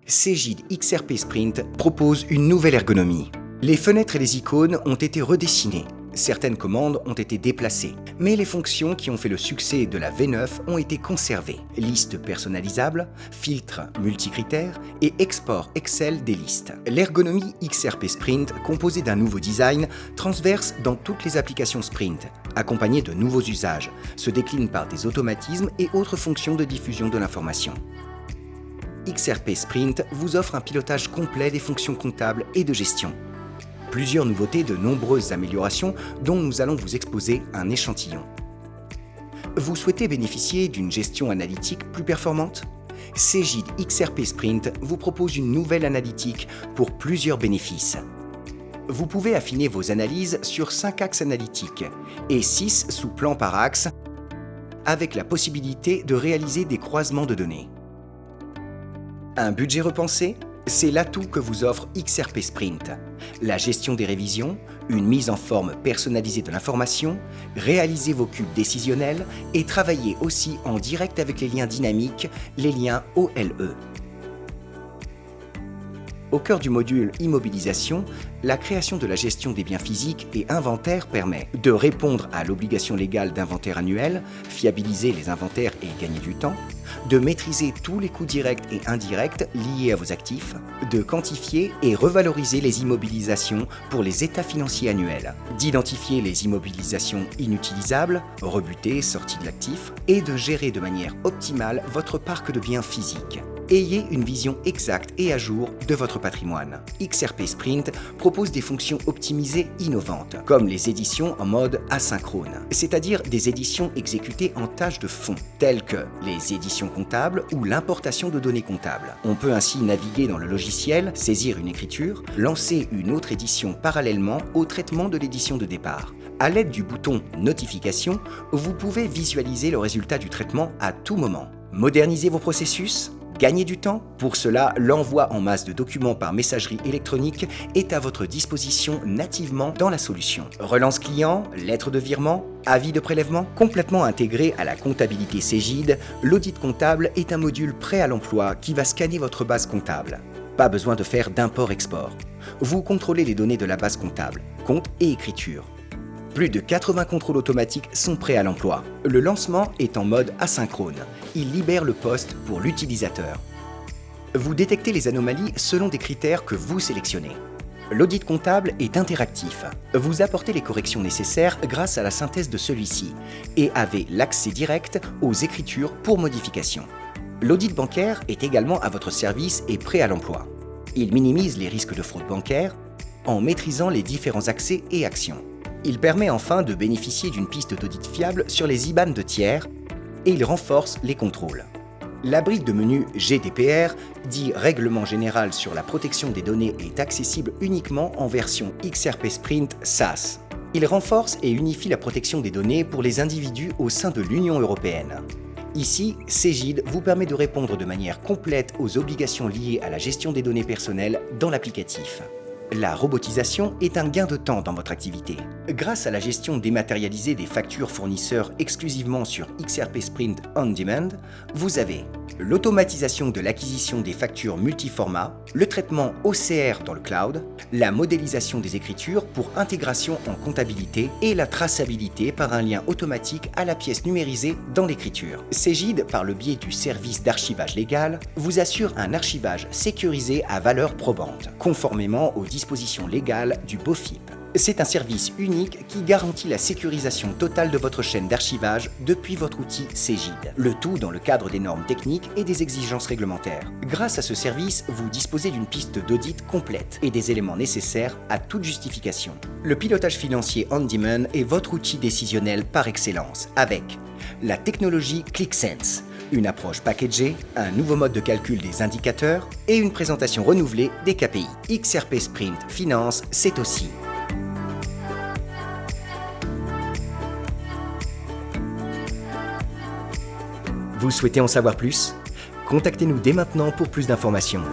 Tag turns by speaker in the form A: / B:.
A: Cegid XRP Sprint propose une nouvelle ergonomie. Les fenêtres et les icônes ont été redessinées. Certaines commandes ont été déplacées, mais les fonctions qui ont fait le succès de la V9 ont été conservées. Liste personnalisable, filtre multicritères et export Excel des listes. L'ergonomie XRP Sprint, composée d'un nouveau design, transverse dans toutes les applications Sprint, accompagnée de nouveaux usages, se décline par des automatismes et autres fonctions de diffusion de l'information. XRP Sprint vous offre un pilotage complet des fonctions comptables et de gestion. Plusieurs nouveautés, de nombreuses améliorations dont nous allons vous exposer un échantillon. Vous souhaitez bénéficier d'une gestion analytique plus performante ? Cegid XRP Sprint vous propose une nouvelle analytique pour plusieurs bénéfices. Vous pouvez affiner vos analyses sur 5 axes analytiques et 6 sous-plans par axe, avec la possibilité de réaliser des croisements de données. Un budget repensé ? C'est l'atout que vous offre XRP Sprint. La gestion des révisions, une mise en forme personnalisée de l'information, réaliser vos cubes décisionnels et travailler aussi en direct avec les liens dynamiques, les liens OLE. Au cœur du module Immobilisation, la création de la gestion des biens physiques et inventaires permet de répondre à l'obligation légale d'inventaire annuel, fiabiliser les inventaires et gagner du temps, de maîtriser tous les coûts directs et indirects liés à vos actifs, de quantifier et revaloriser les immobilisations pour les états financiers annuels, d'identifier les immobilisations inutilisables, rebutées, sorties de l'actif, et de gérer de manière optimale votre parc de biens physiques. Ayez une vision exacte et à jour de votre patrimoine. XRP Sprint propose des fonctions optimisées innovantes, comme les éditions en mode asynchrone, c'est-à-dire des éditions exécutées en tâches de fond, telles que les éditions comptables ou l'importation de données comptables. On peut ainsi naviguer dans le logiciel, saisir une écriture, lancer une autre édition parallèlement au traitement de l'édition de départ. À l'aide du bouton Notification, vous pouvez visualiser le résultat du traitement à tout moment. Modernisez vos processus ? Gagnez du temps ? Pour cela, l'envoi en masse de documents par messagerie électronique est à votre disposition nativement dans la solution. Relance client, lettre de virement, avis de prélèvement, complètement intégré à la comptabilité Cegid, l'audit comptable est un module prêt à l'emploi qui va scanner votre base comptable. Pas besoin de faire d'import-export. Vous contrôlez les données de la base comptable, compte et écriture. Plus de 80 contrôles automatiques sont prêts à l'emploi. Le lancement est en mode asynchrone. Il libère le poste pour l'utilisateur. Vous détectez les anomalies selon des critères que vous sélectionnez. L'audit comptable est interactif. Vous apportez les corrections nécessaires grâce à la synthèse de celui-ci et avez l'accès direct aux écritures pour modification. L'audit bancaire est également à votre service et prêt à l'emploi. Il minimise les risques de fraude bancaire en maîtrisant les différents accès et actions. Il permet enfin de bénéficier d'une piste d'audit fiable sur les IBAN de tiers et il renforce les contrôles. La brique de menu GDPR, dit Règlement général sur la protection des données, est accessible uniquement en version XRP Sprint SaaS. Il renforce et unifie la protection des données pour les individus au sein de l'Union européenne. Ici, Cegid vous permet de répondre de manière complète aux obligations liées à la gestion des données personnelles dans l'applicatif. La robotisation est un gain de temps dans votre activité. Grâce à la gestion dématérialisée des factures fournisseurs exclusivement sur XRP Sprint On Demand, vous avez l'automatisation de l'acquisition des factures multiformats, le traitement OCR dans le cloud, la modélisation des écritures pour intégration en comptabilité et la traçabilité par un lien automatique à la pièce numérisée dans l'écriture. Cegid, par le biais du service d'archivage légal, vous assure un archivage sécurisé à valeur probante, conformément aux dispositions légales du BOFIP. C'est un service unique qui garantit la sécurisation totale de votre chaîne d'archivage depuis votre outil Cegid. Le tout dans le cadre des normes techniques et des exigences réglementaires. Grâce à ce service, vous disposez d'une piste d'audit complète et des éléments nécessaires à toute justification. Le pilotage financier On Demand est votre outil décisionnel par excellence avec la technologie ClickSense, une approche packagée, un nouveau mode de calcul des indicateurs et une présentation renouvelée des KPI. XRP Sprint Finance, c'est aussi Vous souhaitez en savoir plus ? Contactez-nous dès maintenant pour plus d'informations.